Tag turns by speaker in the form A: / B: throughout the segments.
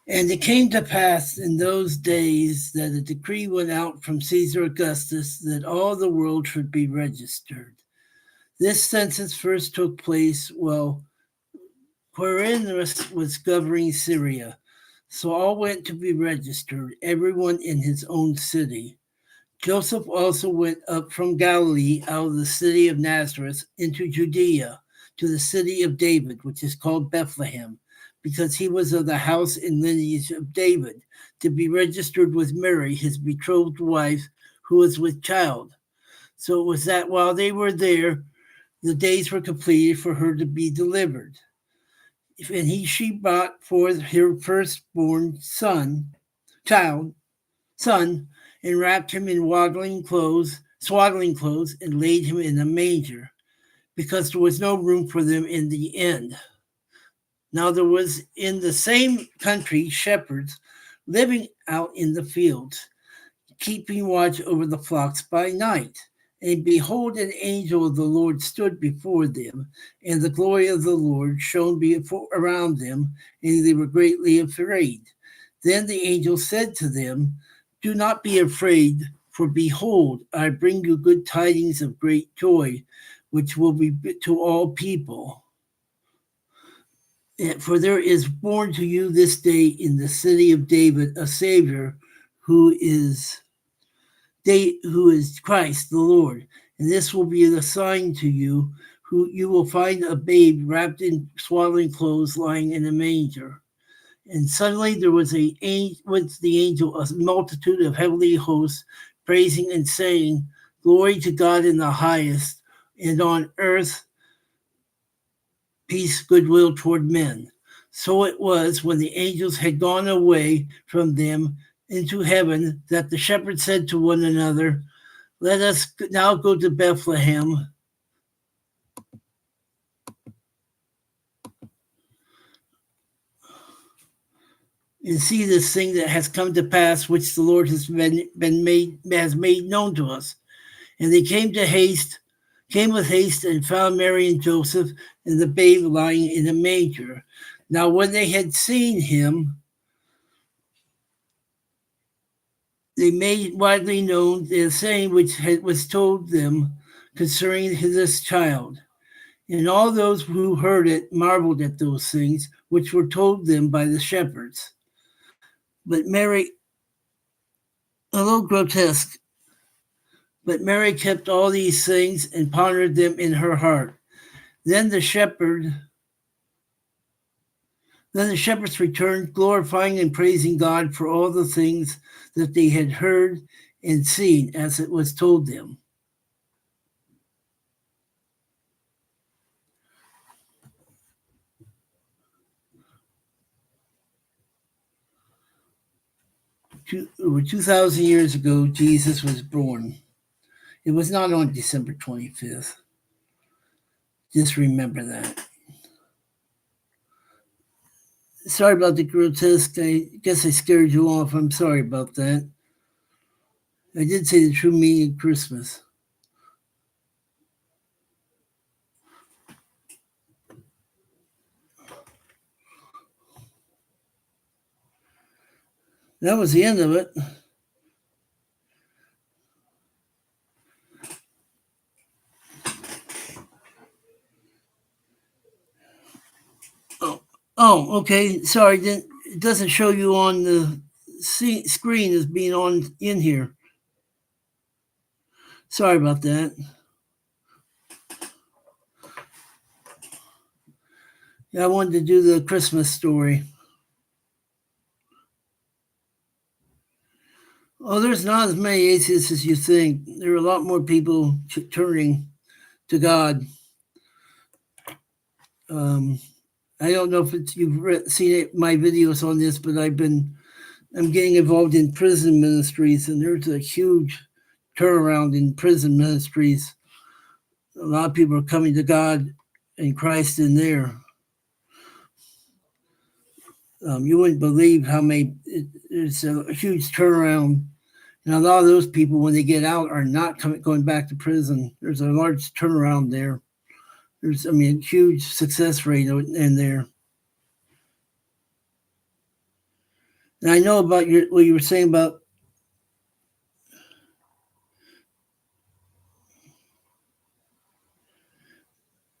A: And it came to pass in those days that a decree went out from Caesar Augustus that all the world should be registered. This census first took place while Quirinius was governing Syria. So all went to be registered, everyone in his own city. Joseph also went up from Galilee out of the city of Nazareth into Judea to the city of David, which is called Bethlehem, because he was of the house and lineage of David, to be registered with Mary, his betrothed wife, who was with child. So it was that while they were there, the days were completed for her to be delivered. And she brought forth her firstborn son, and wrapped him in swaddling clothes, and laid him in a manger, because there was no room for them in the inn. Now there was in the same country shepherds living out in the fields, keeping watch over the flocks by night. And behold, an angel of the Lord stood before them, and the glory of the Lord shone around them, and they were greatly afraid. Then the angel said to them, "Do not be afraid, for behold, I bring you good tidings of great joy, which will be to all people. For there is born to you this day in the city of David a Savior, who is Christ the Lord. And this will be the sign to you, who you will find a babe wrapped in swaddling clothes lying in a manger." And suddenly there was with the angel a multitude of heavenly hosts, praising and saying, "Glory to God in the highest, and on earth peace, goodwill toward men." So it was when the angels had gone away from them into heaven that the shepherds said to one another, "Let us now go to Bethlehem and see this thing that has come to pass, which the Lord has made known to us." And they came with haste, and found Mary and Joseph and the babe lying in a manger. Now when they had seen him, they made widely known the saying which was told them concerning this child. And all those who heard it marveled at those things which were told them by the shepherds. But Mary, a little grotesque, but Mary kept all these things and pondered them in her heart. Then the shepherds returned, glorifying and praising God for all the things that they had heard and seen as it was told them. Over 2,000 years ago, Jesus was born. It was not on December 25th. Just remember that. Sorry about the grotesque. I guess I scared you off. I'm sorry about that. I did say the true meaning of Christmas. That was the end of it. Oh, okay. Sorry, it doesn't show you on the screen as being on in here. Sorry about that. Yeah, I wanted to do the Christmas story. Oh, there's not as many atheists as you think. There are a lot more people turning to God. I don't know if you've seen my videos on this, but I'm getting involved in prison ministries, and there's a huge turnaround in prison ministries. A lot of people are coming to God and Christ in there. You wouldn't believe how many. It's a huge turnaround, and a lot of those people, when they get out, are not going back to prison. There's a large turnaround there. There's, huge success rate in there. And I know about what you were saying about.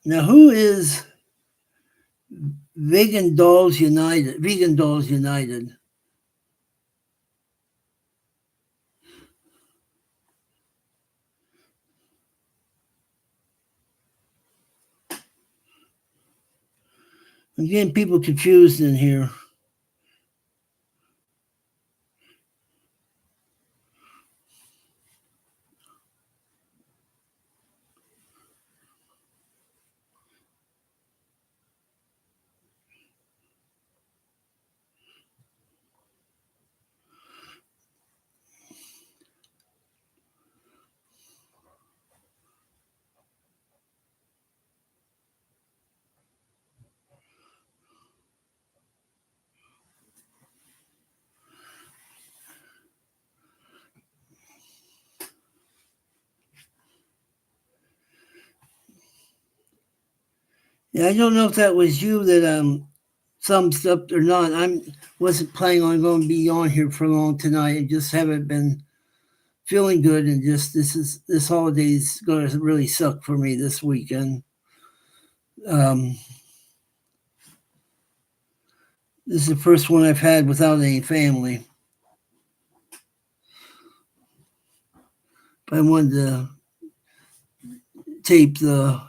A: Now, who is Vegan Dolls United? Vegan Dolls United. I'm getting people confused in here. Yeah, I don't know if that was you that thumbs up or not. I wasn't planning on going to be on here for long tonight. I just haven't been feeling good, and just this holiday's going to really suck for me this weekend. This is the first one I've had without any family. But I wanted to tape the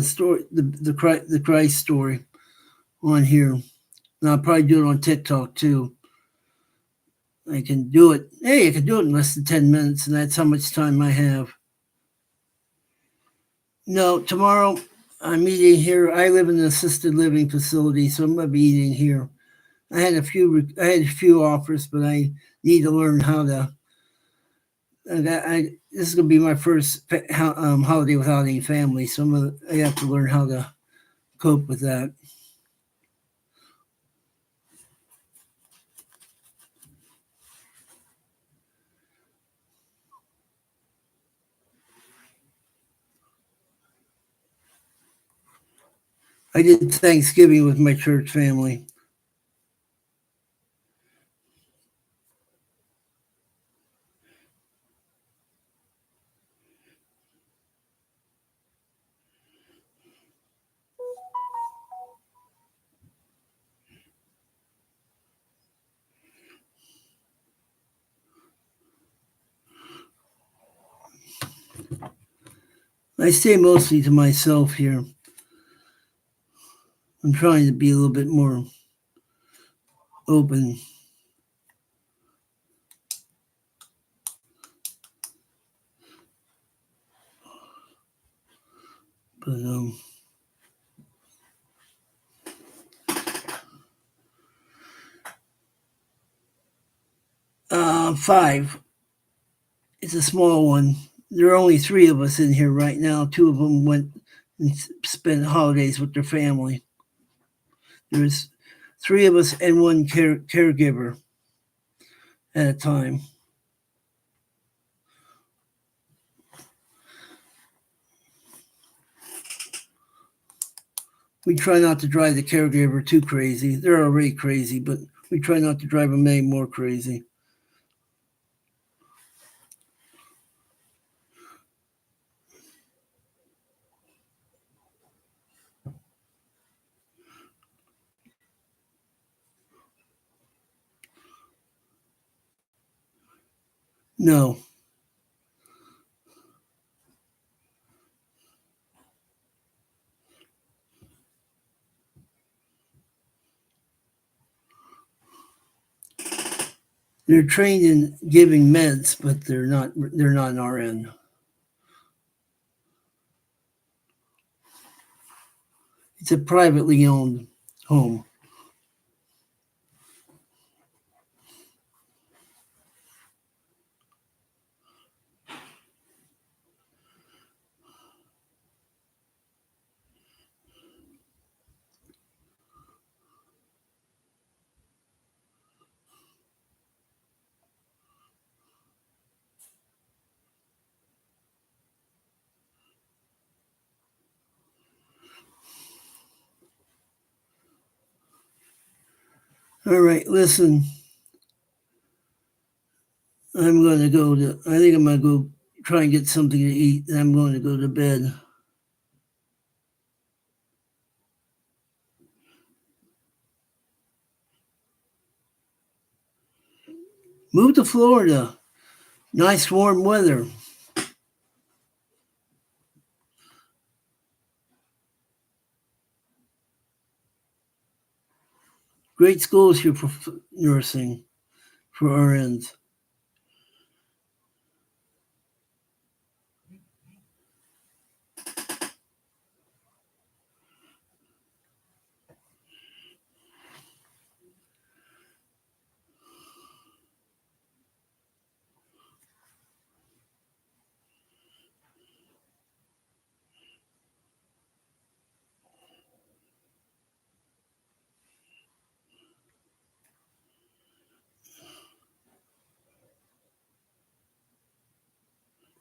A: story, the Christ story on here. And I'll probably do it on TikTok too. I can do it. Hey, I can do it in less than 10 minutes, and that's how much time I have. No, tomorrow I'm eating here. I live in an assisted living facility, so I'm going to be eating here. I had a few offers, but I need to learn how to. This is going to be my first holiday without any family, so I have to learn how to cope with that. I did Thanksgiving with my church family. I stay mostly to myself here. I'm trying to be a little bit more open. But 5. It's a small one. There are only 3 of us in here right now. 2 of them went and spent holidays with their family. There's 3 of us and 1 caregiver at a time. We try not to drive the caregiver too crazy. They're already crazy, but we try not to drive them any more crazy. No. They're trained in giving meds, but they're not an RN. It's a privately owned home. All right, listen. I'm going to go to, I think I'm going to go try and get something to eat, and I'm going to go to bed. Move to Florida. Nice warm weather. Great schools here for nursing, for RNs.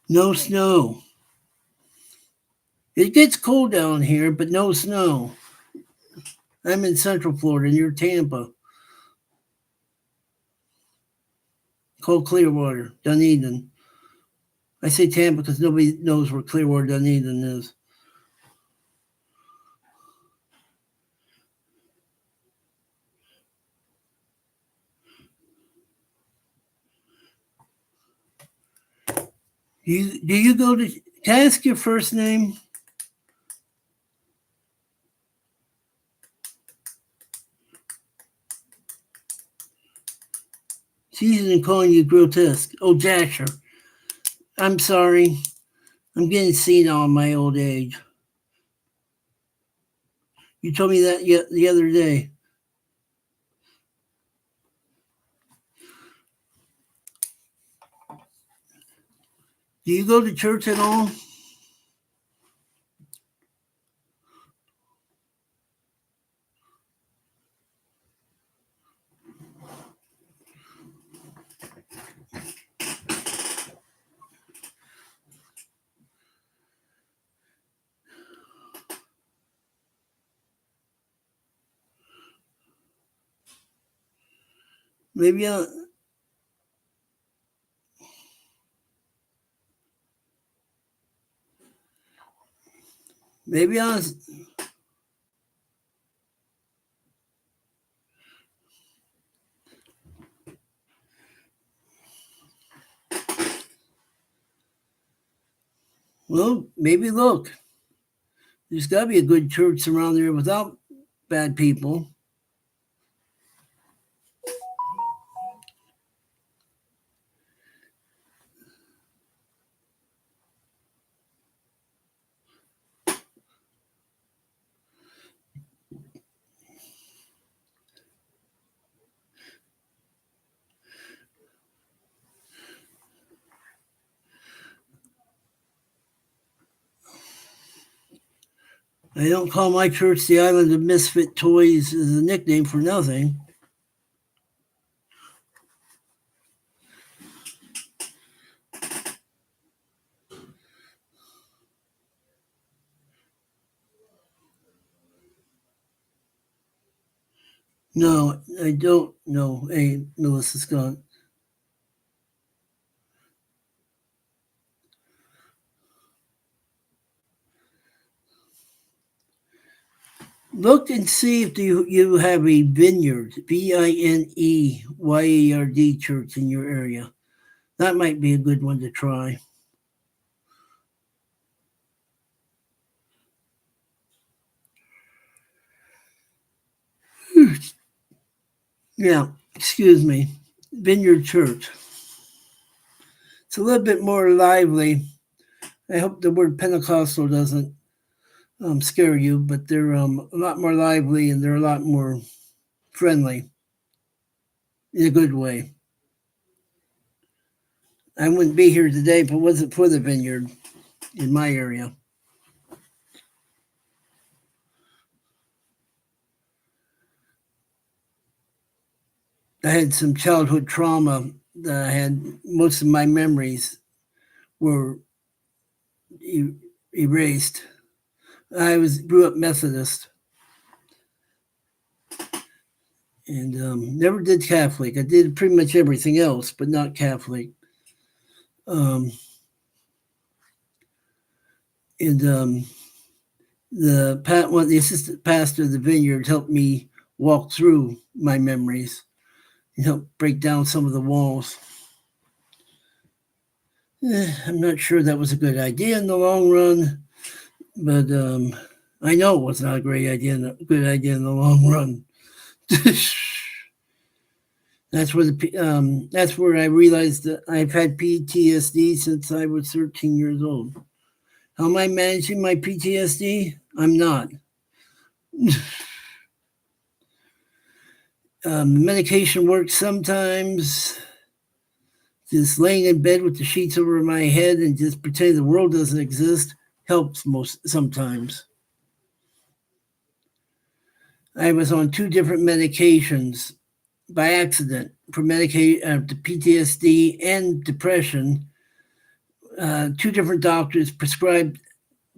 A: No snow. It gets cold down here, but no snow. I'm in Central Florida, near Tampa. Called Clearwater, Dunedin. I say Tampa because nobody knows where Clearwater, Dunedin is. Do you go to? Can I ask your first name? Season calling you grotesque. Oh, Jasher. I'm sorry. I'm getting senile in my old age. You told me that the other day. Do you go to church at all? Maybe I'll. Maybe I'll. Well, maybe look. There's got to be a good church around there without bad people. I don't call my church the Island of Misfit Toys as a nickname for nothing. No, I don't know a Melissa Scott. Look and see if you have a vineyard, Vineyard church in your area. That might be a good one to try. Yeah, excuse me. Vineyard Church. It's a little bit more lively. I hope the word Pentecostal doesn't scare you, but they're a lot more lively and they're a lot more friendly in a good way. I wouldn't be here today if it wasn't for the vineyard in my area. I had some childhood trauma that I had. Most of my memories were erased. I grew up Methodist and never did Catholic. I did pretty much everything else, but not Catholic. Um, and the assistant pastor of the vineyard helped me walk through my memories and help break down some of the walls. I'm not sure that was a good idea in the long run, but I know it was not a good idea in the long run. That's where I realized that I've had PTSD since I was 13 years old. How am I managing my PTSD? I'm not. Medication works sometimes. Just laying in bed with the sheets over my head and just pretending the world doesn't exist helps sometimes. I was on 2 different medications by accident for the PTSD and depression. 2 different doctors prescribed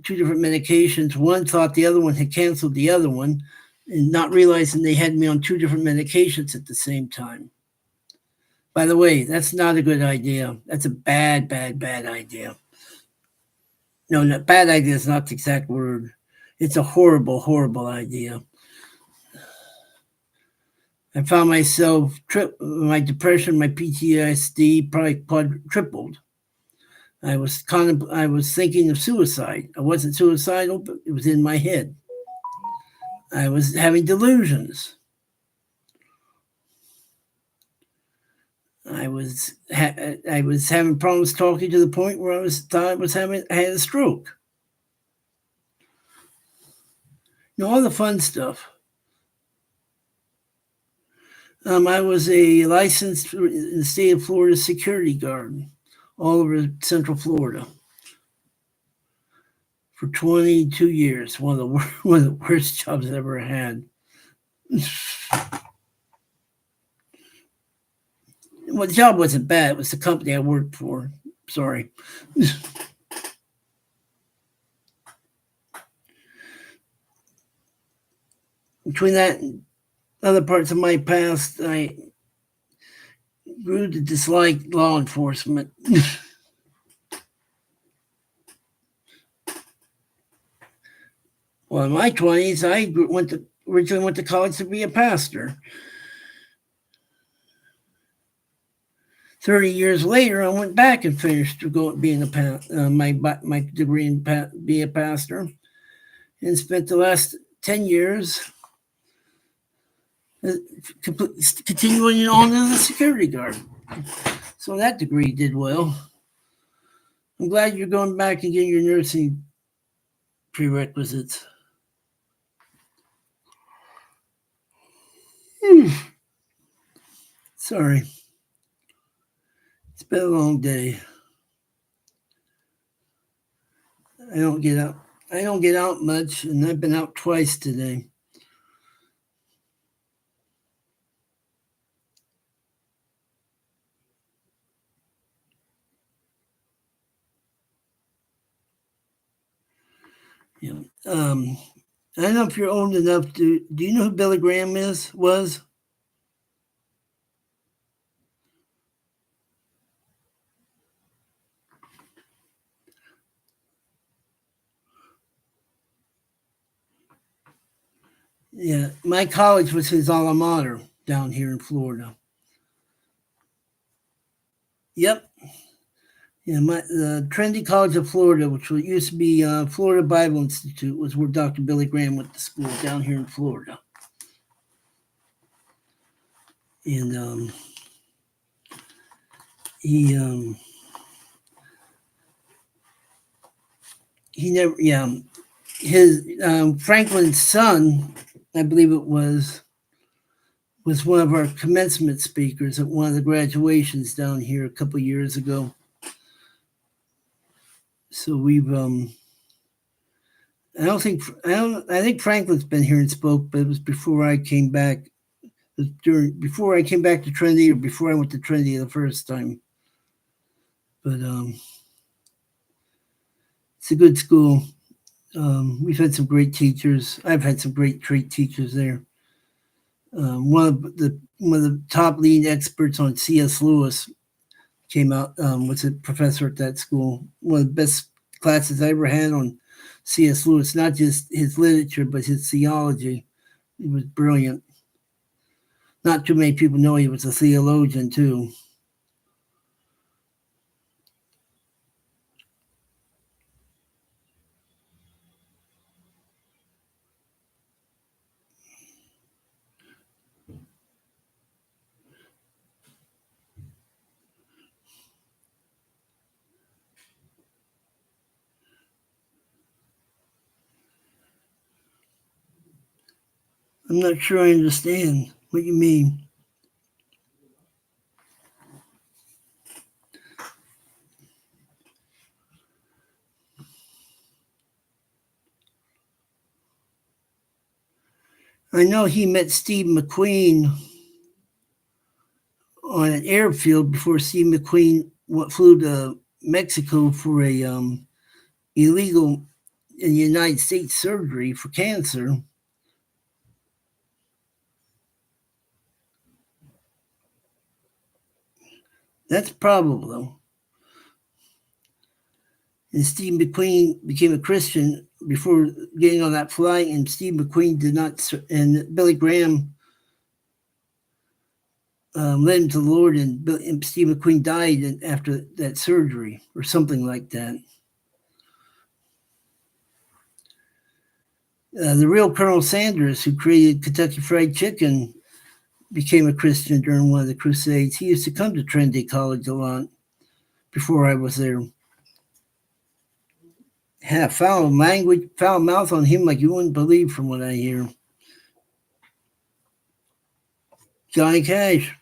A: 2 different medications. One thought the other one had canceled the other one, and not realizing they had me on 2 different medications at the same time. By the way, that's not a good idea. That's a bad idea. No, bad idea is not the exact word. It's a horrible idea. I found myself my depression, my PTSD probably tripled. I was thinking of suicide. I wasn't suicidal, but it was in my head. I was having delusions. I was having problems talking to the point where I had a stroke. All the fun stuff. I was a licensed in the state of Florida security guard all over Central Florida for 22 years. One of the worst jobs I ever had. Well, the job wasn't bad. It was the company I worked for. Sorry. Between that and other parts of my past, I grew to dislike law enforcement. Well, in my 20s, I originally went to college to be a pastor. 30 years later, I went back and finished being my degree in being a pastor, and spent the last 10 years continuing on as a security guard. So that degree did well. I'm glad you're going back and getting your nursing prerequisites. Sorry. It's been a long day. I don't get out much, and I've been out twice today. Yeah. I don't know if you're old enough to. Do you know who Billy Graham was? Yeah, my college was his alma mater down here in Florida. Yep. Yeah, the Trinity College of Florida, which used to be Florida Bible Institute, was where Dr. Billy Graham went to school down here in Florida. And he never, yeah, his Franklin's son, I believe it was one of our commencement speakers at one of the graduations down here a couple years ago. So we've I think Franklin's been here and spoke, but it was before I came back. It was before I came back to Trinity, or before I went to Trinity the first time. But it's a good school. We've had some great teachers. I've had some great teachers there. One of the top lead experts on C.S. Lewis came out, was a professor at that school. One of the best classes I ever had on C.S. Lewis, not just his literature, but his theology. It was brilliant. Not too many people know he was a theologian, too. I'm not sure I understand what you mean. I know he met Steve McQueen on an airfield before Steve McQueen flew to Mexico for a illegal in the United States surgery for cancer. That's probable. And Steve McQueen became a Christian before getting on that flight, and Steve McQueen did not, and Billy Graham led him to the Lord, and Steve McQueen died after that surgery or something like that. The real Colonel Sanders, who created Kentucky Fried Chicken, became a Christian during one of the Crusades. He used to come to Trinity College a lot before I was there. Had a foul mouth on him like you wouldn't believe from what I hear. Johnny Cash.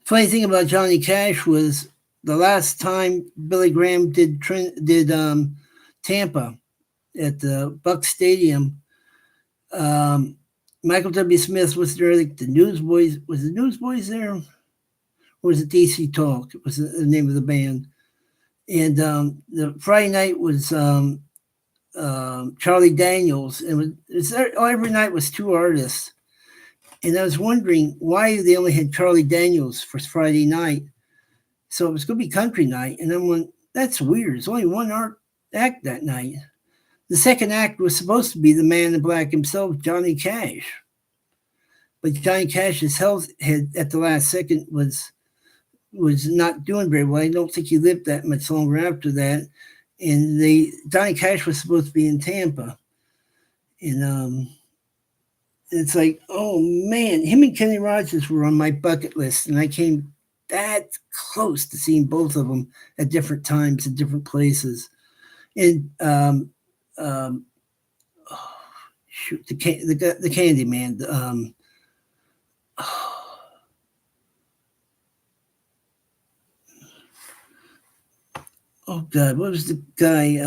A: Funny thing about Johnny Cash was the last time Billy Graham did Tampa at the Buck Stadium, Michael W. Smith was there. Like the Newsboys, was the Newsboys there? Or was it DC Talk? It was the name of the band. And the Friday night was Charlie Daniels, and every night was two artists. And I was wondering why they only had Charlie Daniels for Friday night. So it was going to be country night. And I'm like, that's weird. There's only one act that night. The second act was supposed to be the man in black himself, Johnny Cash. But Johnny Cash's health at the last second was not doing very well. I don't think he lived that much longer after that. And Johnny Cash was supposed to be in Tampa. And it's like, oh man, him and Kenny Rogers were on my bucket list, and I came that close to seeing both of them at different times in different places. And shoot, the Candyman. Oh God, what was the guy?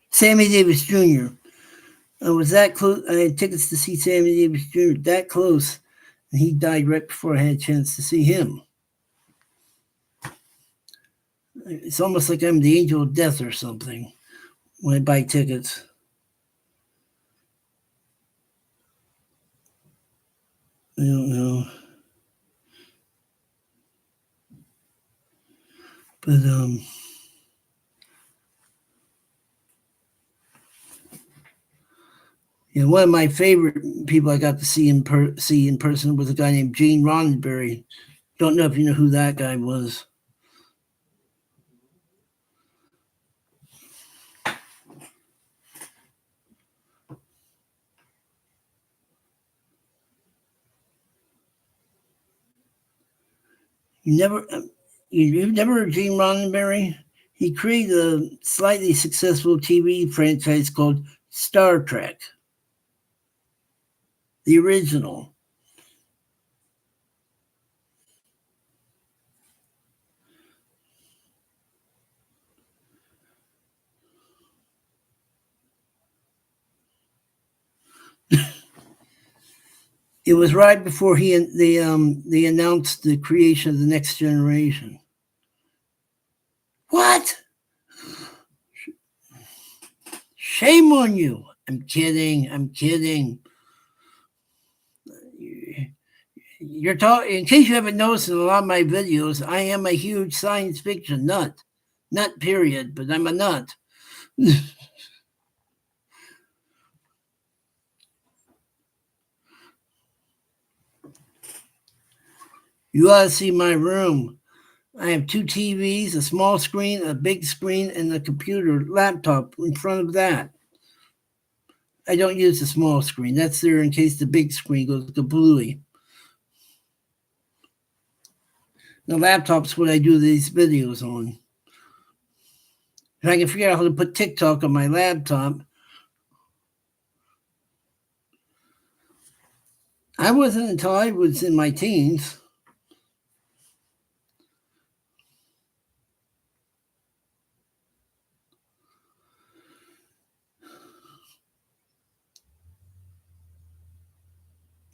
A: Sammy Davis Jr. I was that close. I had tickets to see Sammy Davis Jr. that close, and he died right before I had a chance to see him. It's almost like I'm the angel of death or something when I buy tickets. I don't know. But yeah, one of my favorite people I got to see in person was a guy named Gene Roddenberry. Don't know if you know who that guy was. You've never heard of Gene Roddenberry? He created a slightly successful TV franchise called Star Trek, the original. It was right before they announced the creation of the Next Generation. What? Shame on you! I'm kidding. I'm kidding. You're talking. In case you haven't noticed in a lot of my videos, I am a huge science fiction nut. Nut, period. But I'm a nut. You ought to see my room. I have 2 TVs, a small screen, a big screen, and a computer laptop in front of that. I don't use the small screen. That's there in case the big screen goes kablooey. The laptop's what I do these videos on. If I can figure out how to put TikTok on my laptop. I wasn't until I was in my teens.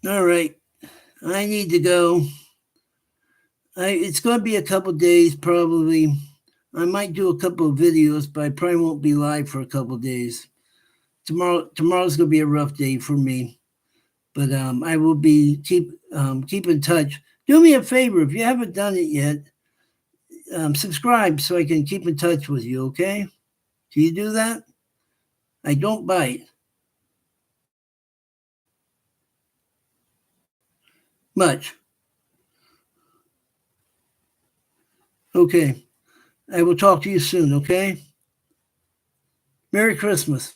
A: All right. I need to go. It's going to be a couple days probably. I might do a couple of videos, but I probably won't be live for a couple of days. Tomorrow's going to be a rough day for me, but I will be keep in touch. Do me a favor if you haven't done it yet. Subscribe so I can keep in touch with you. Okay? Do you do that? I don't bite much. Okay. I will talk to you soon. Okay? Merry Christmas.